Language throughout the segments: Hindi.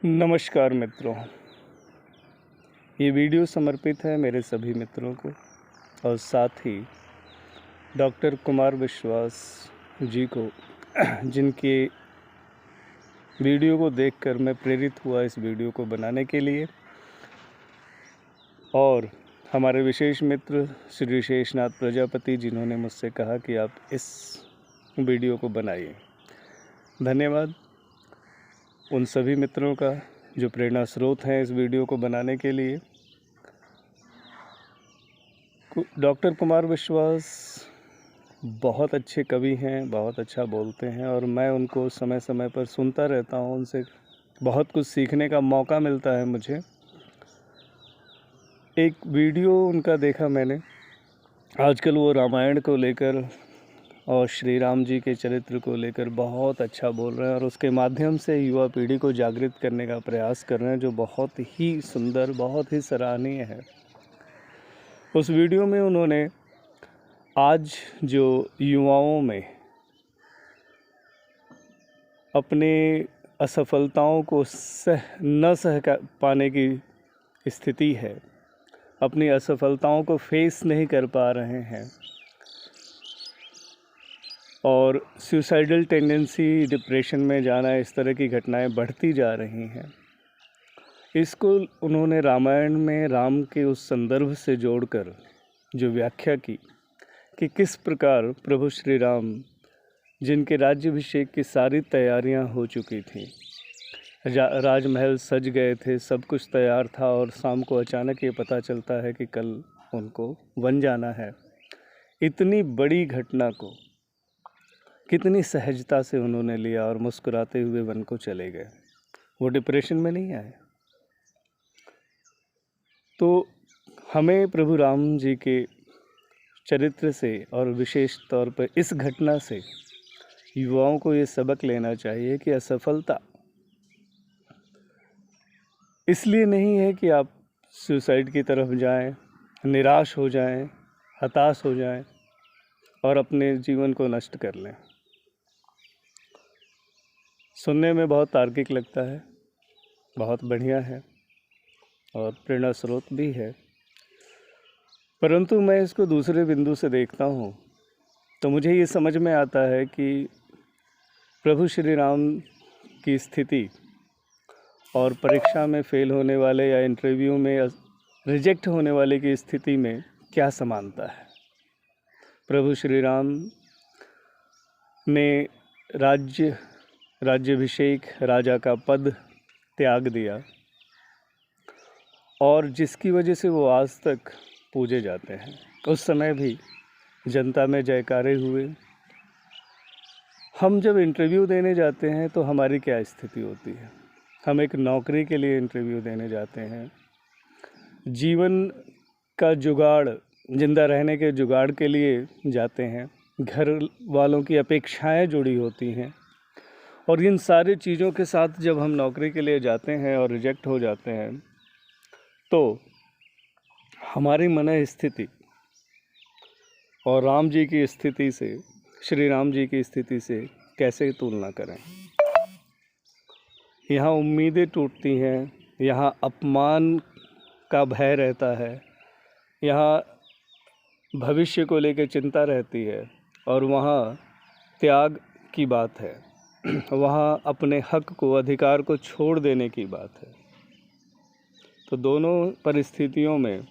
नमस्कार मित्रों, ये वीडियो समर्पित है मेरे सभी मित्रों को और साथ ही डॉक्टर कुमार विश्वास जी को, जिनके वीडियो को देखकर मैं प्रेरित हुआ इस वीडियो को बनाने के लिए, और हमारे विशेष मित्र श्री शेषनाथ प्रजापति, जिन्होंने मुझसे कहा कि आप इस वीडियो को बनाइए। धन्यवाद उन सभी मित्रों का जो प्रेरणा स्रोत हैं इस वीडियो को बनाने के लिए। डॉक्टर कुमार विश्वास बहुत अच्छे कवि हैं, बहुत अच्छा बोलते हैं और मैं उनको समय समय पर सुनता रहता हूं। उनसे बहुत कुछ सीखने का मौका मिलता है मुझे। एक वीडियो उनका देखा मैंने, आजकल वो रामायण को लेकर और श्री राम जी के चरित्र को लेकर बहुत अच्छा बोल रहे हैं और उसके माध्यम से युवा पीढ़ी को जागृत करने का प्रयास कर रहे हैं, जो बहुत ही सुंदर, बहुत ही सराहनीय है। उस वीडियो में उन्होंने आज जो युवाओं में अपने असफलताओं को न सह पाने की स्थिति है, अपनी असफलताओं को फेस नहीं कर पा रहे हैं और सुसाइडल टेंडेंसी, डिप्रेशन में जाना, इस तरह की घटनाएं बढ़ती जा रही हैं। इसको उन्होंने रामायण में राम के उस संदर्भ से जोड़कर जो व्याख्या की कि किस प्रकार प्रभु श्री राम, जिनके राज्याभिषेक की सारी तैयारियां हो चुकी थीं, राजमहल सज गए थे, सब कुछ तैयार था और शाम को अचानक ये पता चलता है कि कल उनको वन जाना है। इतनी बड़ी घटना को कितनी सहजता से उन्होंने लिया और मुस्कुराते हुए वन को चले गए। वो डिप्रेशन में नहीं आए। तो हमें प्रभु राम जी के चरित्र से और विशेष तौर पर इस घटना से युवाओं को ये सबक लेना चाहिए कि असफलता इसलिए नहीं है कि आप सुसाइड की तरफ जाएं, निराश हो जाएं, हताश हो जाएं और अपने जीवन को नष्ट कर लें। सुनने में बहुत तार्किक लगता है, बहुत बढ़िया है और प्रेरणा स्रोत भी है, परंतु मैं इसको दूसरे बिंदु से देखता हूँ तो मुझे ये समझ में आता है कि प्रभु श्री राम की स्थिति और परीक्षा में फेल होने वाले या इंटरव्यू में रिजेक्ट होने वाले की स्थिति में क्या समानता है। प्रभु श्री राम ने राज्याभिषेक, राजा का पद त्याग दिया और जिसकी वजह से वो आज तक पूजे जाते हैं। उस समय भी जनता में जयकारे हुए। हम जब इंटरव्यू देने जाते हैं तो हमारी क्या स्थिति होती है? हम एक नौकरी के लिए इंटरव्यू देने जाते हैं, जीवन का जुगाड़, जिंदा रहने के जुगाड़ के लिए जाते हैं, घर वालों की अपेक्षाएं जुड़ी होती हैं और इन सारी चीज़ों के साथ जब हम नौकरी के लिए जाते हैं और रिजेक्ट हो जाते हैं तो हमारी मन स्थिति और राम जी की स्थिति से, श्री राम जी की स्थिति से कैसे तुलना करें। यहाँ उम्मीदें टूटती हैं, यहाँ अपमान का भय रहता है, यहाँ भविष्य को लेकर चिंता रहती है और वहाँ त्याग की बात है, वहाँ अपने हक को, अधिकार को छोड़ देने की बात है। तो दोनों परिस्थितियों में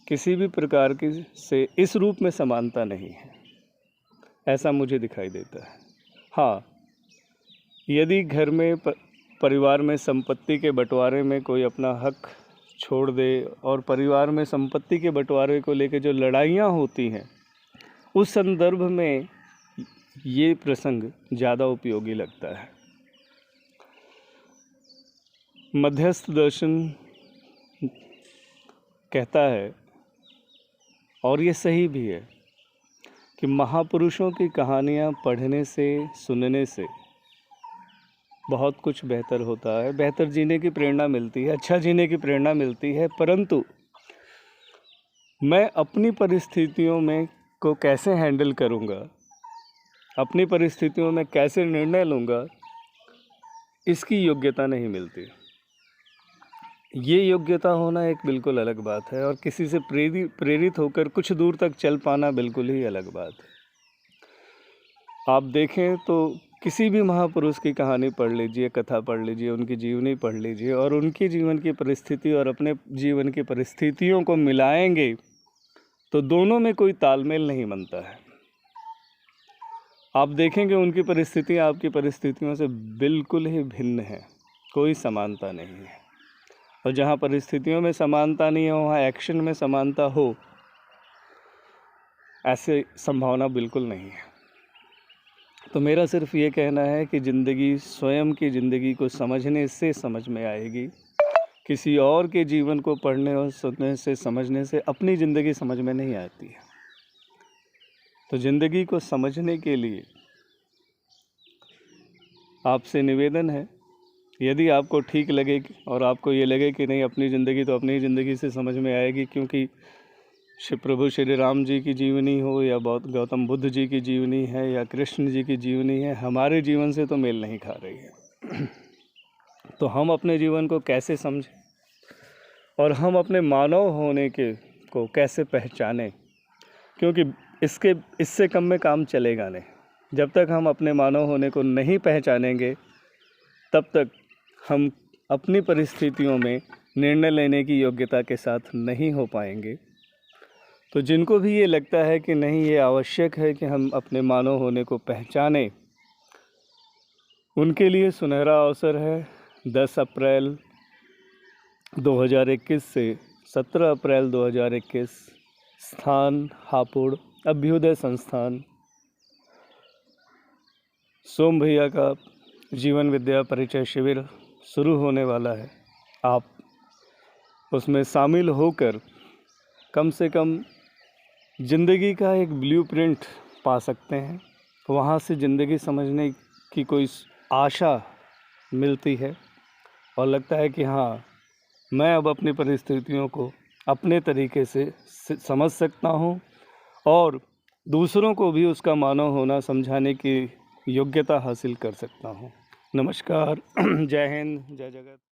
किसी भी प्रकार की से इस रूप में समानता नहीं है, ऐसा मुझे दिखाई देता है। हाँ, यदि घर में परिवार में संपत्ति के बंटवारे में कोई अपना हक छोड़ दे और परिवार में संपत्ति के बंटवारे को लेकर जो लड़ाइयाँ होती हैं, उस संदर्भ में ये प्रसंग ज़्यादा उपयोगी लगता है। मध्यस्थ दर्शन कहता है, और ये सही भी है, कि महापुरुषों की कहानियाँ पढ़ने से, सुनने से बहुत कुछ बेहतर होता है, बेहतर जीने की प्रेरणा मिलती है, अच्छा जीने की प्रेरणा मिलती है। परंतु मैं अपनी परिस्थितियों में को कैसे हैंडल करूँगा, अपनी परिस्थितियों में कैसे निर्णय लूँगा, इसकी योग्यता नहीं मिलती। ये योग्यता होना एक बिल्कुल अलग बात है, और किसी से प्रेरित होकर कुछ दूर तक चल पाना बिल्कुल ही अलग बात है। आप देखें तो किसी भी महापुरुष की कहानी पढ़ लीजिए, कथा पढ़ लीजिए, उनकी जीवनी पढ़ लीजिए, और उनकी जीवन की परिस्थिति और अपने जीवन की परिस्थितियों को मिलाएंगे तो दोनों में कोई तालमेल नहीं बनता है। आप देखेंगे उनकी परिस्थितियाँ आपकी परिस्थितियों से बिल्कुल ही भिन्न है, कोई समानता नहीं है। और जहाँ परिस्थितियों में समानता नहीं है वहाँ एक्शन में समानता हो, ऐसे संभावना बिल्कुल नहीं है। तो मेरा सिर्फ ये कहना है कि ज़िंदगी, स्वयं की ज़िंदगी को समझने से समझ में आएगी। किसी और के जीवन को पढ़ने और सुनने से, समझने से अपनी ज़िंदगी समझ में नहीं आती है। तो ज़िंदगी को समझने के लिए आपसे निवेदन है, यदि आपको ठीक लगे और आपको ये लगे कि नहीं, अपनी ज़िंदगी तो अपनी ज़िंदगी से समझ में आएगी, क्योंकि श्री प्रभु श्री राम जी की जीवनी हो या गौतम बुद्ध जी की जीवनी है या कृष्ण जी की जीवनी है, हमारे जीवन से तो मेल नहीं खा रही है। तो हम अपने जीवन को कैसे समझें और हम अपने मानव होने को कैसे पहचानें, क्योंकि इससे कम में काम चलेगा नहीं। जब तक हम अपने मानव होने को नहीं पहचानेंगे तब तक हम अपनी परिस्थितियों में निर्णय लेने की योग्यता के साथ नहीं हो पाएंगे। तो जिनको भी ये लगता है कि नहीं, ये आवश्यक है कि हम अपने मानव होने को पहचानें, उनके लिए सुनहरा अवसर है 10 अप्रैल 2021 से 17 अप्रैल 2021, स्थान हापुड़, अभ्युदय संस्थान। सोम भैया का जीवन विद्या परिचय शिविर शुरू होने वाला है। आप उसमें शामिल होकर कम से कम ज़िंदगी का एक ब्लूप्रिंट पा सकते हैं। वहाँ से ज़िंदगी समझने की कोई आशा मिलती है और लगता है कि हाँ, मैं अब अपनी परिस्थितियों को अपने तरीके से समझ सकता हूँ और दूसरों को भी उसका मानव होना समझाने की योग्यता हासिल कर सकता हूँ। नमस्कार। जय हिंद, जय जगत।